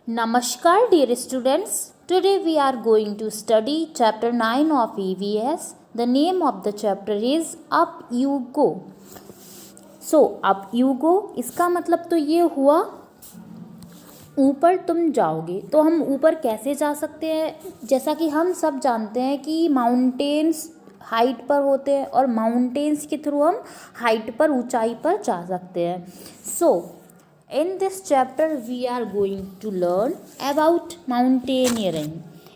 Namaskar, dear students. Today we are going to study chapter 9 of EVS. The name of the chapter is Up You Go. So, Up You Go इसका मतलब तो ये हुआ ऊपर तुम जाओगे। तो हम ऊपर कैसे जा सकते हैं? जैसा कि हम सब जानते हैं कि माउंटेन्स हाइट पर होते हैं और माउंटेन्स के थ्रू हम हाइट पर ऊंचाई पर जा सकते हैं। सो in this chapter we are going to learn about mountaineering.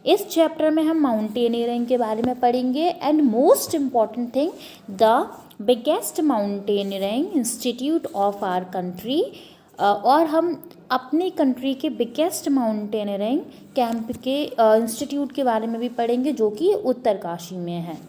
इस चैप्टर में हम माउंटेनियरिंग के बारे में पढ़ेंगे and most important thing the biggest mountaineering institute of our country. और हम अपनी कंट्री के बिगेस्ट माउंटेनियरिंग कैंप के इंस्टीट्यूट के बारे में भी पढ़ेंगे जो कि उत्तरकाशी में है।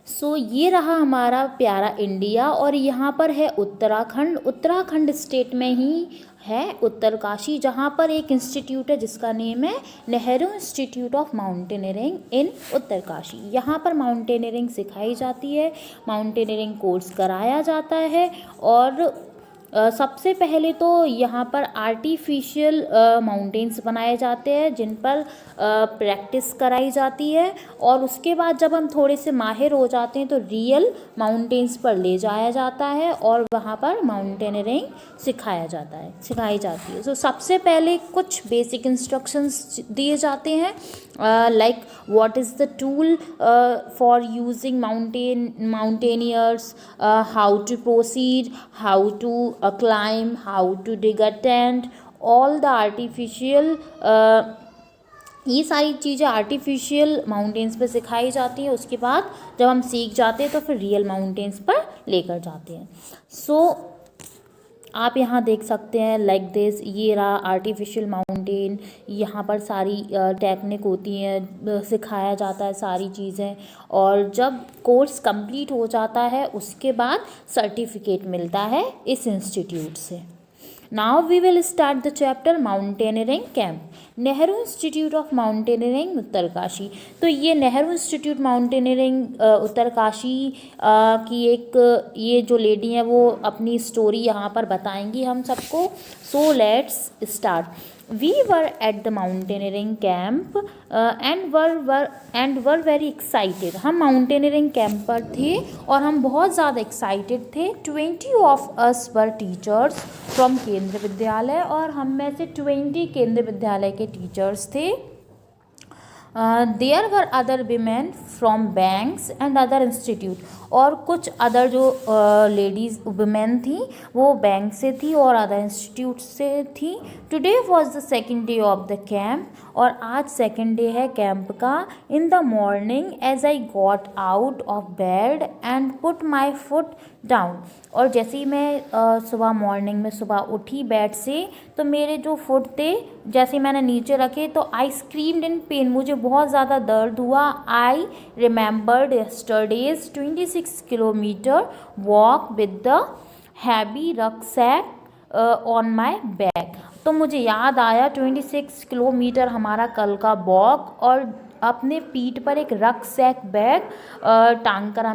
सो ये रहा हमारा प्यारा इंडिया और यहाँ पर है उत्तराखंड। उत्तराखंड स्टेट में ही है उत्तरकाशी, जहाँ पर एक इंस्टीट्यूट है जिसका नेम है नेहरू इंस्टीट्यूट ऑफ माउंटेनियरिंग इन उत्तरकाशी। यहाँ पर माउंटेनियरिंग सिखाई जाती है, माउंटेनियरिंग कोर्स कराया जाता है। और सबसे पहले तो यहाँ पर आर्टिफिशियल माउंटेन्स बनाए जाते हैं जिन पर प्रैक्टिस कराई जाती है। और उसके बाद जब हम थोड़े से माहिर हो जाते हैं तो रियल माउंटेन्स पर ले जाया जाता है और वहाँ पर माउंटेनियरिंग सिखाई जाती है। सो सबसे पहले कुछ बेसिक इंस्ट्रक्शंस दिए जाते हैं like what is the tool for using mountaineers, how to proceed, how to climb, how to dig a tent, all the artificial ये सारी चीज़ें आर्टिफिशियल माउंटेन्स पर सिखाई जाती हैं। उसके बाद जब हम सीख जाते हैं तो फिर रियल माउंटेन्स पर लेकर जाते हैं। सो आप यहाँ देख सकते हैं लाइक दिस, ये रहा आर्टिफिशियल माउंटेन। यहाँ पर सारी टेक्निक होती हैं, सिखाया जाता है सारी चीज़ें। और जब कोर्स कंप्लीट हो जाता है उसके बाद सर्टिफिकेट मिलता है इस इंस्टीट्यूट से। Now we will start the chapter mountaineering camp, Nehru institute of mountaineering Uttarkashi. तो ये नेहरू इंस्टीट्यूट माउंटेनियरिंग उत्तरकाशी की एक ये जो लेडी हैं वो अपनी स्टोरी यहाँ पर बताएंगी हम सबको। So let's start. We were at the mountaineering camp and were very excited. हम माउंटेनियरिंग कैंप पर थे और हम बहुत ज़्यादा एक्साइटेड थे। 20 of us were teachers from केंद्रीय विद्यालय और हम में से 20 केंद्रीय विद्यालय के टीचर्स थे। There were other women from banks and other institute, और कुछ अदर जो लेडीज़ वुमेन थी वो बैंक से थी और अदर इंस्टीट्यूट से थी। Today was the second day of the camp, और आज सेकंड डे है कैंप का। In the morning as I got out of bed and put my foot down, और जैसे ही मैं सुबह मॉर्निंग में सुबह उठी बेड से तो मेरे जो फुट थे जैसे मैंने नीचे रखे तो आई स्क्रीम्ड इन पेन, मुझे बहुत ज़्यादा दर्द हुआ। I remembered yesterday's 26 kilometre walk with the heavy rucksack on my back. तो मुझे याद आया 26 किलोमीटर हमारा कल का वॉक और अपने पीठ पर एक रक्सैक बैग टांग कर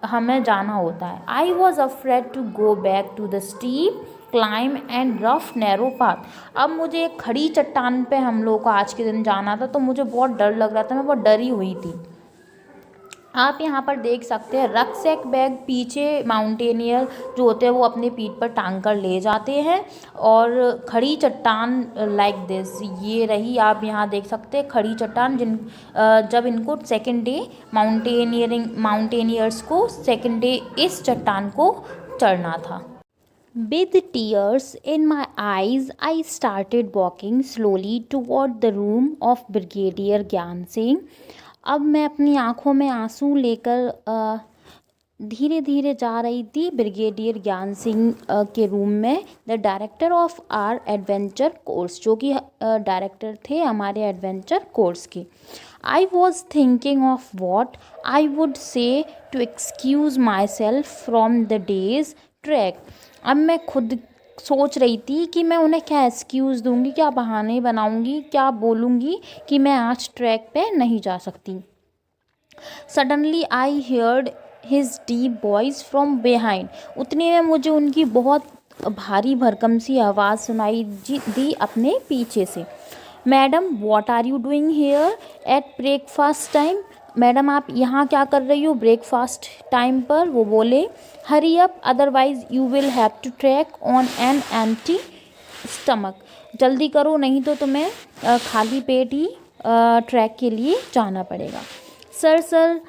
हमें जाना होता है। I was afraid to go back to the steep climb and rough narrow path. अब मुझे एक खड़ी चट्टान पे हम लोग को आज के दिन जाना था तो मुझे बहुत डर लग रहा था, मैं बहुत डरी हुई थी। आप यहाँ पर देख सकते हैं रक्सैक बैग पीछे माउंटेनियर जो होते हैं वो अपने पीठ पर टांग कर ले जाते हैं। और खड़ी चट्टान लाइक दिस ये रही, आप यहाँ देख सकते हैं खड़ी चट्टान जब इनको सेकंड डे माउंटेनियर्स को सेकंड डे इस चट्टान को चढ़ना था। With tears in my eyes, I started walking slowly toward the room of Brigadier ज्ञान सिंह। अब मैं अपनी आँखों में आंसू लेकर धीरे धीरे जा रही थी ब्रिगेडियर ज्ञान सिंह के रूम में। The director of our adventure course, जो कि डायरेक्टर थे हमारे एडवेंचर कोर्स के। I was thinking of what I would say to excuse myself from the day's trek. अब मैं खुद सोच रही थी कि मैं उन्हें क्या एक्सक्यूज़ दूंगी, क्या बहाने बनाऊंगी, क्या बोलूँगी कि मैं आज ट्रैक पे नहीं जा सकती। Suddenly I heard his deep voice from behind. उतने में मुझे उनकी बहुत भारी भरकम सी आवाज़ सुनाई दी अपने पीछे से। Madam what are you doing here at breakfast time. Madam आप यहाँ क्या कर रही हो ब्रेकफास्ट टाइम पर। वो बोले hurry up otherwise you will have to trek on an empty stomach. जल्दी करो नहीं तो तुम्हें खाली पेट ही ट्रैक के लिए जाना पड़ेगा। Sir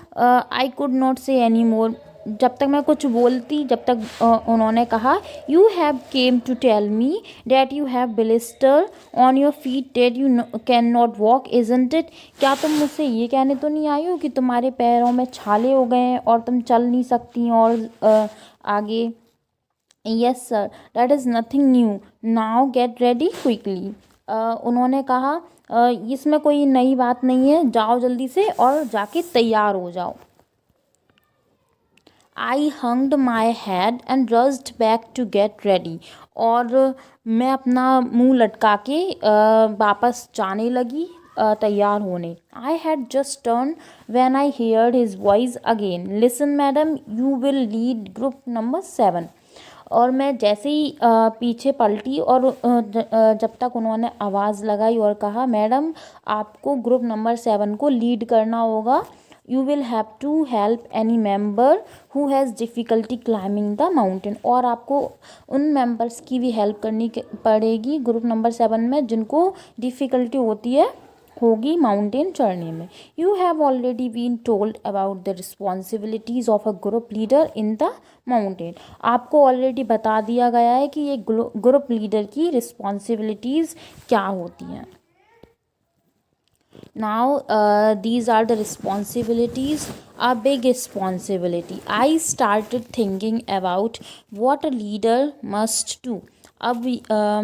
I could not say any more. जब तक मैं कुछ बोलती जब तक उन्होंने कहा you have came to tell me that you have blister on your feet that you can not walk isn't it. क्या तुम मुझसे ये कहने तो नहीं आई हो कि तुम्हारे पैरों में छाले हो गए हैं और तुम चल नहीं सकती और आगे। Yes sir that is nothing new now get ready quickly. उन्होंने कहा इसमें कोई नई बात नहीं है, जाओ जल्दी से और जाके तैयार हो जाओ। I hunged my head and rushed back to get ready. और मैं अपना मुंह लटका के वापस जाने लगी तैयार होने। I had just turn when I heard his voice again listen madam you will lead group number 7। और मैं जैसे ही पीछे पलटी और जब तक उन्होंने आवाज़ लगाई और कहा मैडम आपको ग्रुप नंबर 7 को लीड करना होगा। You will have to help any member who has difficulty climbing the mountain. और आपको उन मेंबर्स की भी हेल्प करनी पड़ेगी ग्रुप नंबर 7 में जिनको डिफ़िकल्टी होगी माउंटेन चढ़ने में। You have already been told about the responsibilities of a group leader in the mountain. आपको ऑलरेडी बता दिया गया है कि ये ग्रुप लीडर की रिस्पॉन्सिबिलिटीज़ क्या होती हैं। Now, these are the responsibilities, a big responsibility. I started thinking about what a leader must do. अब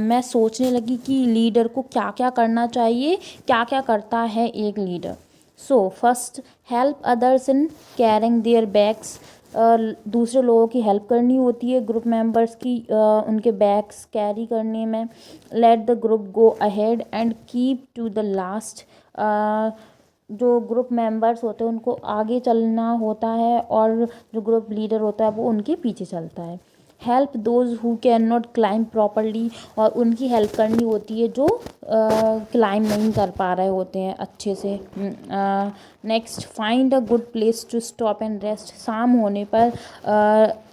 मैं सोचने लगी कि लीडर को क्या क्या करना चाहिए, क्या क्या करता है एक leader. So first help others in carrying there bags. दूसरे लोगों की हेल्प करनी होती है ग्रुप मेंबर्स की उनके बैग्स कैरी करने में। Let the group go ahead and keep to the last. जो ग्रुप मेंबर्स होते हैं उनको आगे चलना होता है और जो ग्रुप लीडर होता है वो उनके पीछे चलता है। Help those who can not climb properly. और उनकी हेल्प करनी होती है जो क्लाइंब नहीं कर पा रहे होते हैं अच्छे से। Next find a good place to stop and rest. शाम होने पर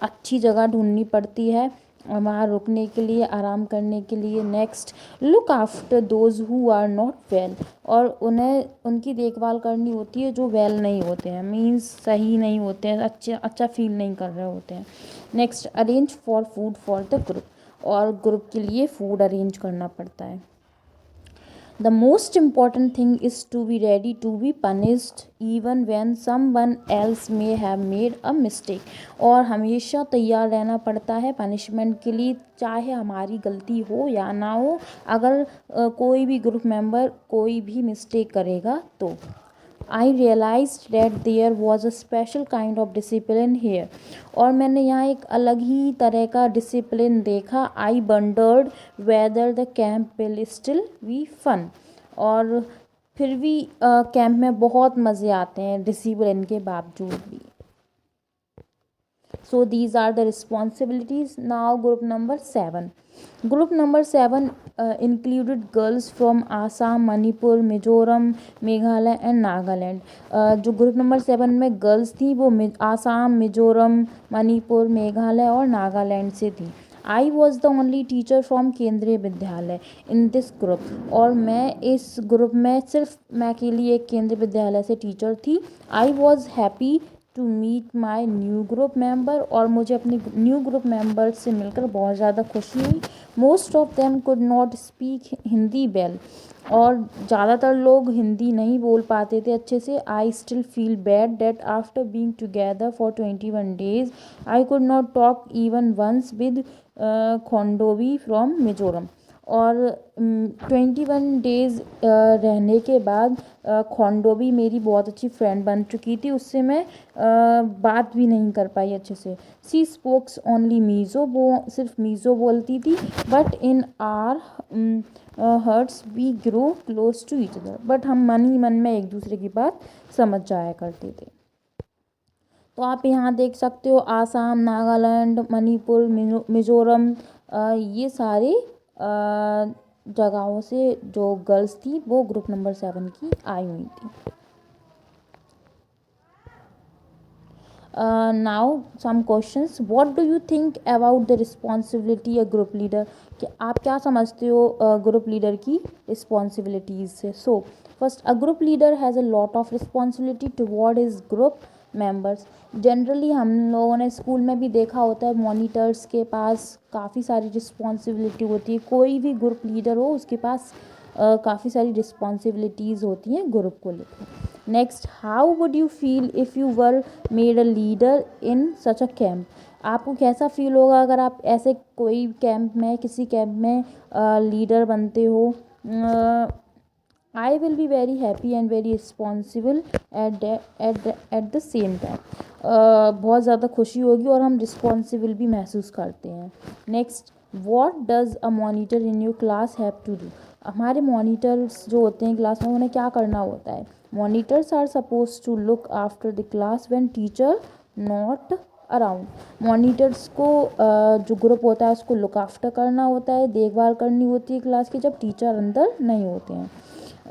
अच्छी जगह ढूंढनी पड़ती है वहाँ रुकने के लिए, आराम करने के लिए। Next look after those who are not well. और उन्हें उनकी देखभाल करनी होती है जो वेल नहीं होते हैं, मीन्स सही नहीं होते हैं, अच्छा फील नहीं कर रहे होते हैं। Next arrange for food for the group. और ग्रुप के लिए फूड अरेंज करना पड़ता है। The most important thing is to be ready to be punished even when someone else may have made a mistake। और हमेशा तैयार रहना पड़ता है पनिशमेंट के लिए, चाहे हमारी गलती हो या ना हो। अगर कोई भी ग्रुप मेंबर कोई भी मिस्टेक करेगा तो। I realised that there was a special kind of discipline here. और मैंने यहाँ एक अलग ही तरह का डिसिप्लिन देखा। I wondered whether the camp will still be fun. और फिर भी कैंप में बहुत मज़े आते हैं डिसिप्लिन के बावजूद भी। So these are the responsibilities. Now group number 7. Group number 7 included girls from Assam, Manipur, Mizoram, Meghalaya and Nagaland. जो ग्रुप नंबर 7 में गर्ल्स थी वो आसाम, मिजोरम, मणिपुर, मेघालय और नागालैंड से थी। I was the only teacher from केंद्रीय विद्यालय इन दिस ग्रुप। और मैं इस ग्रुप में सिर्फ मैं अकेली एक केंद्रीय विद्यालय से टीचर थी। I was happy to meet my new group member. और मुझे अपने न्यू ग्रुप मेंबर से मिलकर बहुत ज़्यादा खुशी हुई। Most of them could not speak Hindi well. और ज़्यादातर लोग हिंदी नहीं बोल पाते थे अच्छे से। I still feel bad that after being together for 21 days I could not talk even once with Khondovi from Mizoram. और 21 days रहने के बाद खोंडोवी मेरी बहुत अच्छी फ्रेंड बन चुकी थी, उससे मैं बात भी नहीं कर पाई अच्छे से। सी स्पोक्स ओनली मीज़ो, वो सिर्फ मीज़ो बोलती थी। But in our hearts we grow close to each other. But हम मन ही मन में एक दूसरे की बात समझ जाया करते थे। तो आप यहाँ देख सकते हो आसाम, नागालैंड, मणिपुर, मिजोरम, ये सारे जगहों से जो गर्ल्स थी वो ग्रुप नंबर 7 की आई हुई थी। Now some questions, what do you think about the responsibility a group leader, कि आप क्या समझते हो ग्रुप लीडर की रिस्पॉन्सिबिलिटीज़ से। So first, a group leader has a lot of responsibility toward his group members. Generally हम लोगों ने स्कूल में भी देखा होता है, मॉनिटर्स के पास काफ़ी सारी रिस्पॉन्सिबिलिटी होती है। कोई भी ग्रुप लीडर हो उसके पास काफ़ी सारी रिस्पॉन्सिबिलिटीज़ होती हैं ग्रुप को लेकर। Next, how would you feel if you were made a leader in such a camp. आपको कैसा फील होगा अगर आप ऐसे कोई कैंप में, किसी कैंप में लीडर बनते हो। I will be very happy and very responsible at the same time. बहुत ज़्यादा खुशी होगी और हम रिस्पॉन्सिबल भी महसूस करते हैं। Next, what does a monitor in your class have to do. हमारे मॉनिटर्स जो होते हैं क्लास में, उन्हें क्या करना होता है। Monitors are suppose to look after the class when teacher not around. Monitors को जो ग्रुप होता है उसको लुक आफ्टर करना होता है, देखभाल करनी होती है क्लास की जब टीचर अंदर नहीं होते हैं।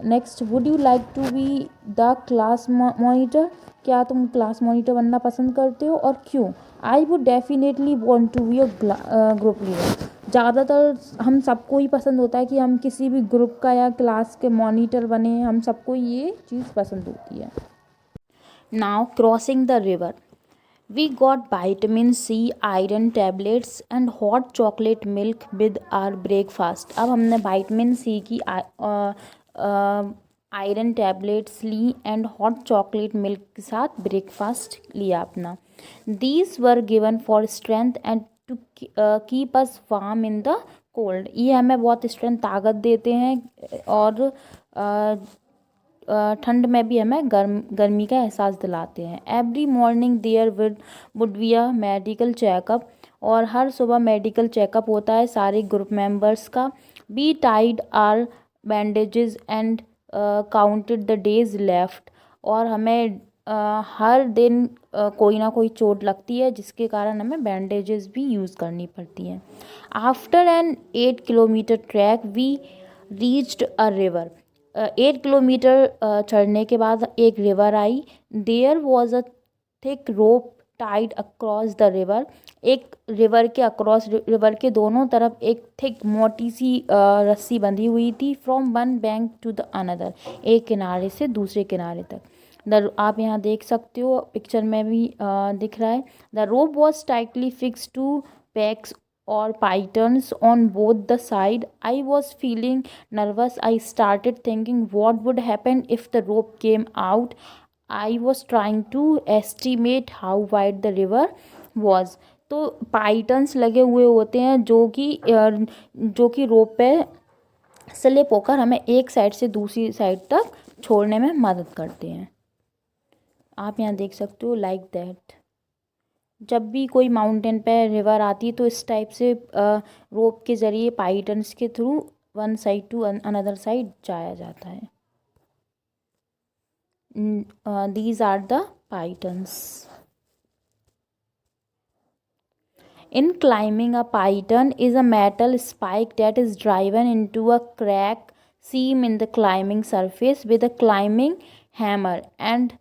Next, would you like to be the class monitor. क्या तुम क्लास मॉनिटर बनना पसंद करते हो और क्यों। I would definitely want to be a group leader. ज़्यादातर हम सबको ही पसंद होता है कि हम किसी भी ग्रुप का या क्लास के मॉनिटर बने, हम सबको ये चीज़ पसंद होती है। Now crossing the river, we got vitamin C, iron tablets and hot chocolate milk with our breakfast. अब हमने विटामिन सी की आयरन टैबलेट्स ली एंड हॉट चॉकलेट मिल्क के साथ ब्रेकफास्ट लिया अपना। These were given for strength and to keep us warm in the cold. ये हमें बहुत स्ट्रेंथ, ताकत देते हैं और ठंड में भी हमें गर्मी का एहसास दिलाते हैं। Every morning there would be a medical checkup, और हर सुबह मेडिकल चेकअप होता है सारे ग्रुप मेंबर्स का। We tied our bandages and counted the days left, और हमें हर दिन कोई ना कोई चोट लगती है जिसके कारण हमें बैंडेजेस भी यूज़ करनी पड़ती हैं। After an 8 kilometre track we reached a river. 8 kilometre चढ़ने के बाद एक रिवर आई। There was a thick rope tied across the river. एक रिवर के अक्रॉस, रिवर के दोनों तरफ एक थिक मोटी सी रस्सी बंधी हुई थी। From one bank to the another, एक किनारे से दूसरे किनारे तक। आप यहाँ देख सकते हो, पिक्चर में भी दिख रहा है। The rope was tightly fix to pegs or pythons on both the side. I was feeling nervous. I started thinking what would happen if the rope came out. I was trying to estimate how wide the river was. तो पाइटन्स लगे हुए होते हैं जो कि रोप pay slip होकर हमें एक साइड से दूसरी साइड तक छोड़ने में मदद करते हैं। आप यहाँ देख सकते हो लाइक दैट। जब भी कोई माउंटेन पे रिवर आती है तो इस टाइप से रोप के ज़रिए पाइटन्स के through one side to another side जाया जाता है। These are the pitons. In climbing, a python is a metal spike that is driven into a crack seam in the climbing surface with a climbing hammer, and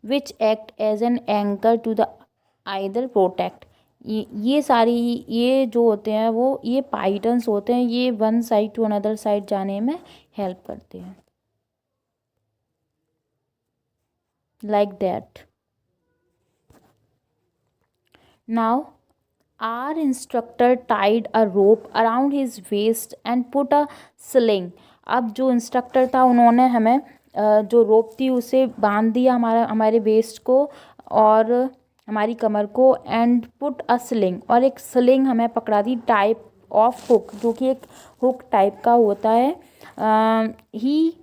which act as an anchor to the either protect. ये सारी, ये जो होते हैं वो ये पाइटन्स होते हैं, ये one side to another side जाने में हेल्प करते हैं, like that. Now our instructor tied a rope around his waist and put a sling. अब जो इंस्ट्रक्टर था उन्होंने हमें जो रोप थी उसे बांध दिया हमारे वेस्ट को और हमारी कमर को, एंड पुट अ स्लिंग, और एक स्लिंग हमें पकड़ा दी, टाइप ऑफ हुक, जो कि एक हुक टाइप का होता है। ही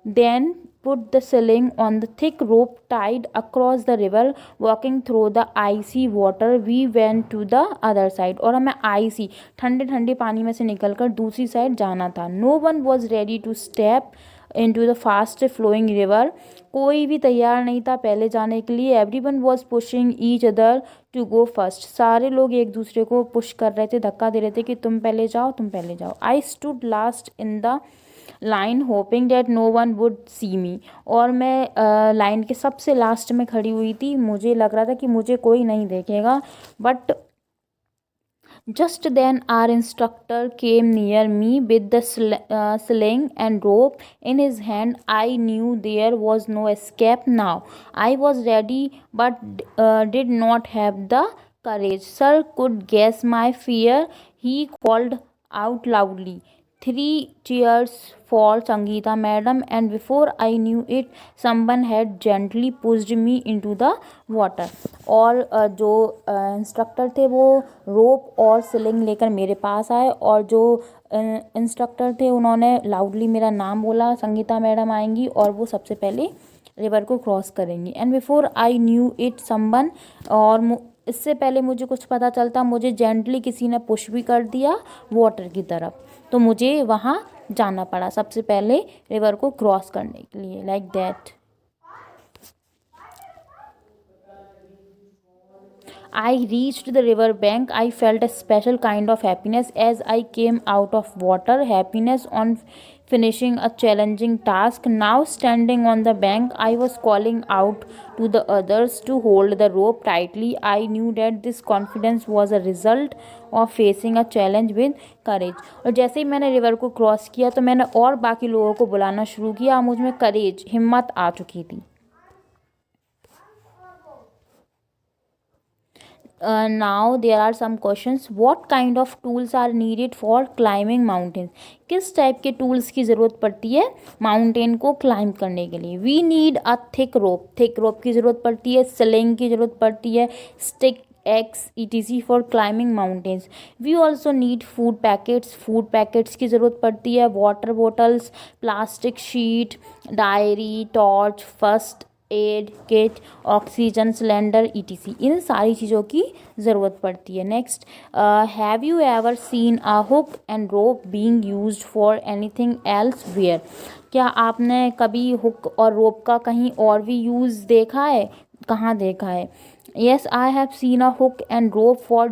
then put the sling on the thick rope tied across the river. Walking through the icy water, we went to the other side. और हमें icy, ठंडे ठंडे पानी में से निकलकर दूसरी साइड जाना था। No one was ready to step into the fast flowing river. कोई भी तैयार नहीं था पहले जाने के लिए. Everyone was pushing each other to go first. सारे लोग एक दूसरे को पुश कर रहे थे, धक्का दे रहे थे कि तुम पहले जाओ, तुम पहले जाओ. I stood last in the line hoping that no one would see me. और मैं लाइन के सबसे लास्ट में खड़ी हुई थी. मुझे लग रहा था कि मुझे कोई नहीं देखेगा. But just then our instructor came near me with the sling and rope in his hand. I knew there was no escape now. I was ready but did not have the courage. Sir could guess my fear. He called out loudly, 3 cheers for Sangeeta madam, and before I knew it someone had gently pushed me into the water. और जो instructor थे वो रोप और sling लेकर मेरे पास आए, और जो इंस्ट्रक्टर थे उन्होंने लाउडली मेरा नाम बोला, संगीता मैडम आएंगी और वो सबसे पहले रिवर को क्रॉस करेंगी. And before I knew it someone, और इससे पहले मुझे कुछ पता चलता मुझे जेंटली किसी ने पुश भी कर दिया वाटर की तरफ. तो मुझे वहाँ जाना पड़ा सबसे पहले रिवर को क्रॉस करने के लिए. Like that I reached the river bank. I felt a special kind of happiness as I came out of water. Happiness on finishing a challenging task. Now standing on the bank, I was calling out to the others to hold the rope tightly. I knew that this confidence was a result of facing a challenge with courage. और जैसे ही मैंने river को cross किया तो मैंने और बाकी लोगों को बुलाना शुरू किया. मुझ में करेज, हिम्मत आ चुकी थी. Now there are some questions. What kind of tools are needed for climbing mountains? किस टाइप के टूल्स की ज़रूरत पड़ती है माउंटेन को क्लाइंब करने के लिए? We need a thick rope. Thick rope की ज़रूरत पड़ती है. स्लिंग की ज़रूरत पड़ती है. Stick, axe etc for climbing mountains. We also need food packets. Food packets की ज़रूरत पड़ती है. Water bottles, plastic sheet, diary, torch, first aid kit, oxygen cylinder etc. इन सारी चीज़ों की ज़रूरत पड़ती है. Next, have you ever seen a hook and rope being used for anything else where? क्या आपने कभी हुक और रोप का कहीं और भी यूज़ देखा है? कहाँ देखा है? Yes, I have seen a hook and rope for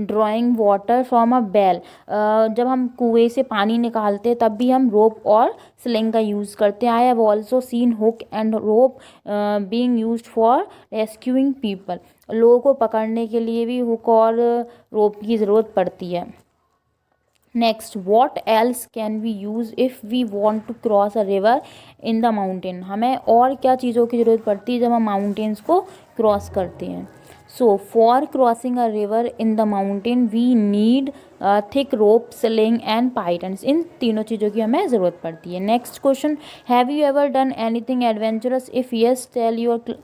drawing water from a well. जब हम कुएं से पानी निकालते तब भी हम रोप और स्लिंग का यूज़ करते हैं. I have also seen hook and rope being used for rescuing people. लोगों को पकड़ने के लिए भी हुक और रोप की ज़रूरत पड़ती है. Next, what else can we use if we want to cross a river in the mountain? हमें और क्या चीज़ों की ज़रूरत पड़ती है जब हम माउंटेन्स को क्रॉस करते हैं? So for crossing a river in the mountain we need thick rope, sling and pitons. इन तीनों चीज़ों की हमें ज़रूरत पड़ती है. Next question, have you ever done anything adventurous? If yes tell your.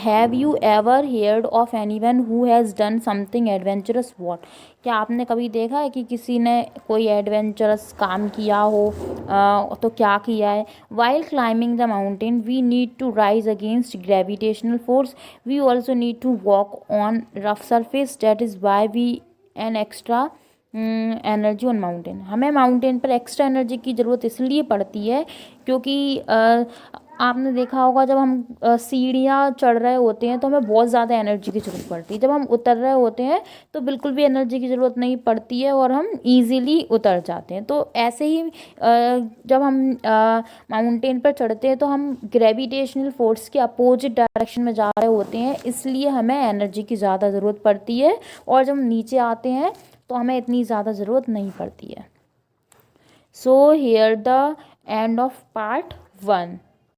Have you ever heard of anyone who has done something adventurous? What? क्या आपने कभी देखा है कि किसी ने कोई एडवेंचरस काम किया हो? तो क्या किया है? While climbing the mountain we need to rise against gravitational force. We also need to walk on rough surface. That is why we an extra energy on mountain. हमें माउंटेन पर एक्स्ट्रा एनर्जी की ज़रूरत इसलिए पड़ती है क्योंकि आपने देखा होगा जब हम सीढ़ियाँ चढ़ रहे होते हैं तो हमें बहुत ज़्यादा एनर्जी की ज़रूरत पड़ती है. जब हम उतर रहे होते हैं तो बिल्कुल भी एनर्जी की ज़रूरत नहीं पड़ती है और हम इजीली उतर जाते हैं. तो ऐसे ही जब हम माउंटेन पर चढ़ते हैं तो हम ग्रेविटेशनल फोर्स के अपोजिट डायरेक्शन में जा रहे होते हैं, इसलिए हमें एनर्जी की ज़्यादा ज़रूरत पड़ती है. और जब हम नीचे आते हैं तो हमें इतनी ज़्यादा ज़रूरत नहीं पड़ती है. So here the end of part 1.